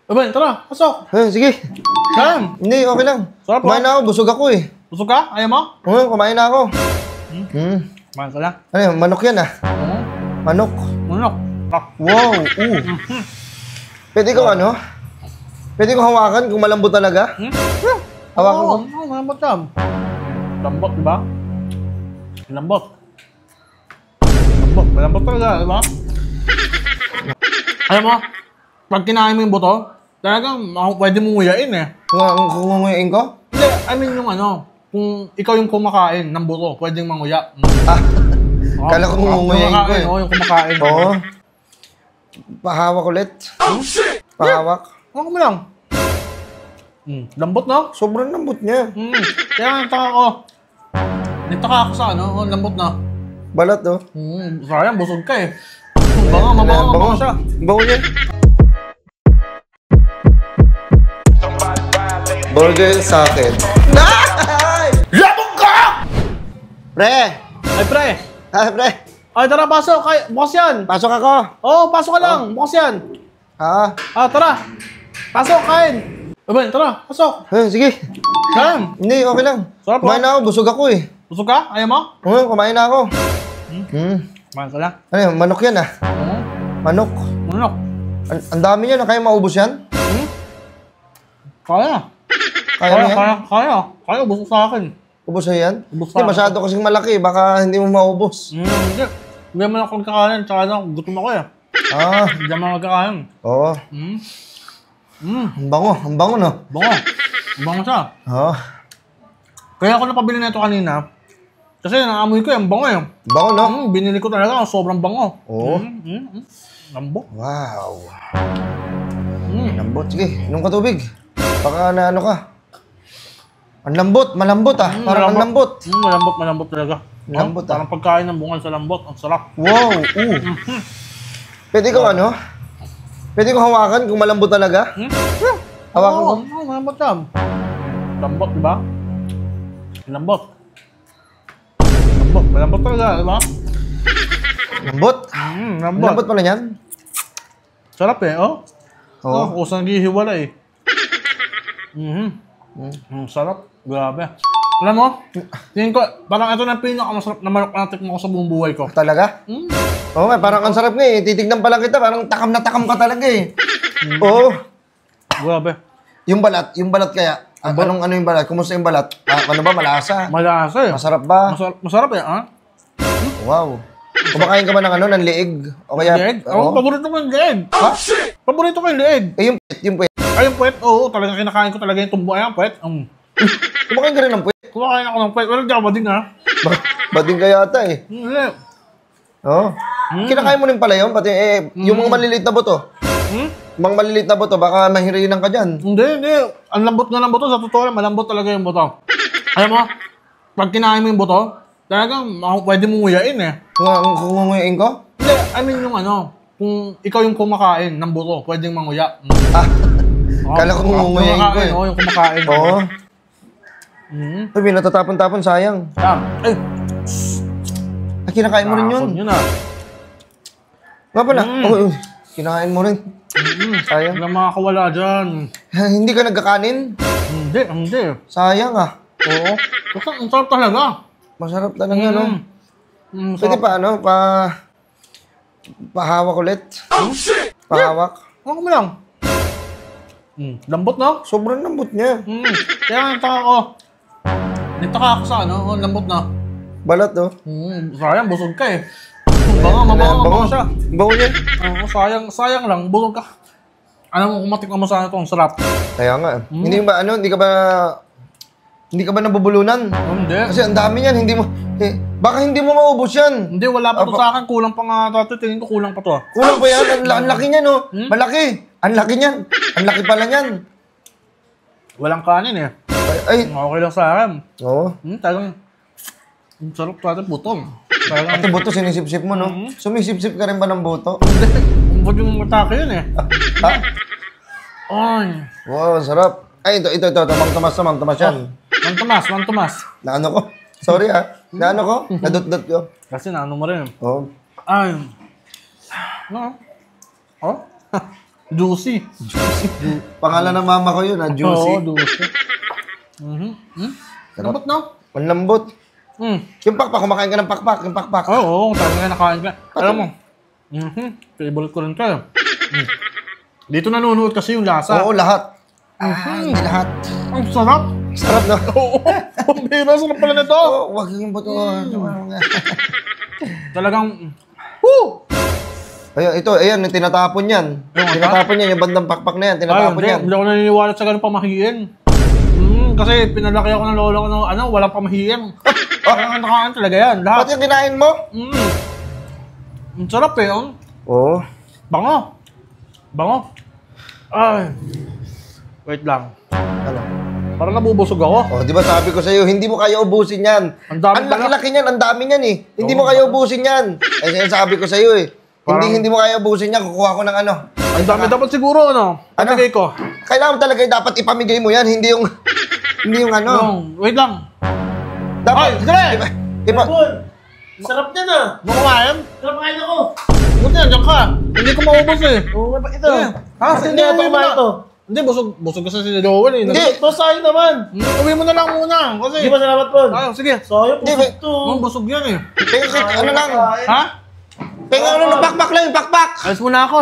Ben, tara, pasok. Sige. Saan? Hindi, okay lang. Sarap Kumain na ako, busog ako eh. Busog ka? Ayaw mo? Oo, kumain na ako. Kumain ka lang. Ano yun, manok yan ah. Oo. Manok. Manok. Wow, Pwede ko ano? Pwede ko hawakan kung malambot talaga? Hawakan ko. Oo, malambot yan. Lambot, di ba? Lambot. Malambot talaga, di ba? Alam mo, pag kinain mo yung buto, talagang pwede mong nguyain eh. Kung nguyain ko? Hindi, I mean yung ano, kung ikaw yung kumakain ng buto, pwedeng manguya. Kala ko nguyain ko eh. Oo, yung kumakain. Oo. Pahawak ulit. Pahawak. Ako mo lang. Lambot, no? Sobrang lambot niya. Kaya nagtaka ko. Nagtaka ako sa ano, lambot na. Balat oh. Sayang, busog ka eh. Mabango siya. Bango niya. Burger sa akin. Labog ka! Pre! Ay, pre. Pre! Ay, tara, pasok. Bukas yan. Pasok ako. Oo, pasok ka lang. Bukas yan. Tara. Pasok, kain. Ben, tara, pasok. Sige. Saan? Hindi, okay lang. Sarap kumain na ako, busog ako eh. Busog ka? Ayaw mo? Oo, kumain na ako. Kumain ka lang. Ano yun, manok yan ah. Oo. Manok. Manok. Ang dami yan, kaya maubos yan? Kaya. Kaya mo yan? Kaya, busog sa akin. Ubos na yan? Ubos Hindi, na masyado kasing malaki, baka hindi mo maubos. Hindi. Hindi naman ako nagkakain, tsaka lang, gutom ako eh. Hindi naman nagkakain. Oo. Ang bango no? Bango siya. Oo. Kaya ako napabili na ito kanina, kasi naamoy ko yung bango eh. Bango no? Binili ko talaga, sobrang bango. Oo. Lambot. Wow. Lambot, sige, inom ka tubig. Baka na ano ka. Ang lambot, malambot ah. Parang ang lambot. Malambot talaga. Lambot ah. Parang pagkain ng bungal sa lambot. Ang sarap. Wow, Pwede ko ano? Pwede ko hawakan kung malambot talaga? Hawakan ko? Oo, malambot yan. Lambot, di ba? Lambot. Malambot talaga, di ba? Lambot? Lambot. Lambot pala yan? Sarap eh, oh. Oo. Kusang naghihiwala eh. Sarap. Grabe. Alam mo, tingin ko, parang ito na pinakamasarap na manok na natikman ko sa buong buhay ko. Talaga? Oo nga, parang ang sarap nga eh. Titignan pa lang kita, parang takam na takam ka talaga eh. Oo. Grabe. Yung balat kaya. Anong ano yung balat? Kumusta yung balat? Ano ba, malasa? Malasa eh. Masarap ba? Masarap eh, ha? Wow. Kumakain ka ba ng ano, ng leeg? O kaya? Leeg? Oo, paborito ko yung leeg. Ha? Paborito ko yung leeg. Yung puwet. Ay, yung puwet, oo, talagang kinakain ko talaga yung tumbo. Ay, ang puwet. Kumakain ka rin ng puwet? Kumakain ako ng puwet. Pero hindi ako bading, ha? Bading ka yata eh. Hindi. Oo. Kinakain mo rin pala yun, pati yung mga maliliit na buto. Mga maliliit na buto, baka mahirinan ka dyan. Hindi. Ang lambot nga ng buto, sa totoo lang, malambot talaga yung buto. Alam mo, pag kinain mo yung buto, talagang pwede mong nguyain eh. Kung nguyain ko? Hindi, I mean yung ano, kung ikaw yung kumakain ng buto, pwedeng manguya. Kala ko nguyain ko eh. Oo, yung kumakain. Oo. Sabi, natatapon-tapon, sayang. Ay, kinakain mo rin yun. Yun ah. Nga pala, kinakain mo rin. Sayang. Walang makakawala dyan. Hindi ka nagkakanin? Hindi. Sayang ah. Oo. Kasi ang sarap talaga. Masarap talaga, no? Pwede pa, ano? Pahawak ulit. Pahawak. Ako mo lang. Lambot, no? Sobrang lambot niya. Kaya nagtaka ko. Nagtaka ako sa ano, lambot na. Balat, oh. Sayang, busog ka eh. Mabango siya. Bango niya. Oo, sayang lang, busog ka. Alam mo, kung matikman mo sana ito, ang sarap. Kaya nga. Hindi ka ba nabubulunan? Hindi. Kasi ang dami niyan, baka hindi mo maubos yan. Hindi, wala pa to sa akin. Kulang pa nga ito. Tingin ko kulang pa to. Kulang pa yan. Ang laki niyan, oh. Malaki. Ang laki niyan. Ang laki pala niyan. Walang kanin eh. Ay. Okay lang sa akin. Oo. Talagang, ang sarap pa ito, butong. Pati buto, sinisip-sip mo, no? Sumisip-sip ka rin ba ng buto? Hindi. Umbod yung matake yun eh. Ha? Ay. Wow, sarap. Ay, ito. Mang Tomas yan. Mang Tomas. Naano ko? Sorry ah. Naano ko? Nadot-dot ko. Kasi naano mo rin. Oo. Ay. No? Oh? Juicy. Pangalan ng mama ko yun, Oo, Juicy. juicy. Lambot, no? Manlambot. Yung pakpak, kumakain ka ng pakpak, yung pakpak. Oo, talaga nakain ka. Alam mo, favorite ko rin ka. Dito nanonood kasi yung lasa. Oo, lahat. Hindi lahat. Ang sarap. Sarap na. Oo, ang bira, sarap pala nito. Oo, wag yung buto. Talagang, woo! Ayun, ito, ayan, yung tinatapon yan. Tinatapon yan, yung bandang pakpak na yan, tinatapon yan. Hindi ako naniniwala sa ganun pamahiin. Kasi pinalaki ako ng lolo ko ng walang pamahiin. Ang nakakaan talaga yan, lahat. Ba't yung kinain mo? Ang sarap eh, Oo. Bango. Bango. Ay. Wait lang. Ano? Parang nabubusog ako. Oh, di ba sabi ko sa'yo, hindi mo kaya ubusin yan. Ang dami laki-laki niyan, ang dami niyan eh. Hindi mo kaya ubusin yan. Eh, sabi ko sa'yo eh. Hindi mo kaya ubusin yan, kukuha ko ng ano. Ang dami dapat siguro, pamigay ko. Kailangan talaga dapat ipamigay mo yan, hindi yung Wait lang. Dapat. Ay, sige! Sarap niya na. Mo kumain? Sarap kain ako. Buti yan, dyan ka. Hindi ko maubos eh. Oo, ba ito? Hindi ito uwi mo kumain na. to. Hindi, busog kasi si Joel eh. Hindi. Ito sa'yo naman. Uwi mo na lang muna. Kasi, Di ba salamat po? sige. Sa'yo, Hindi, pusok to. Busog yan eh. ano lang. Ha? Ano, pakpak lang yung pakpak. Alis muna ako.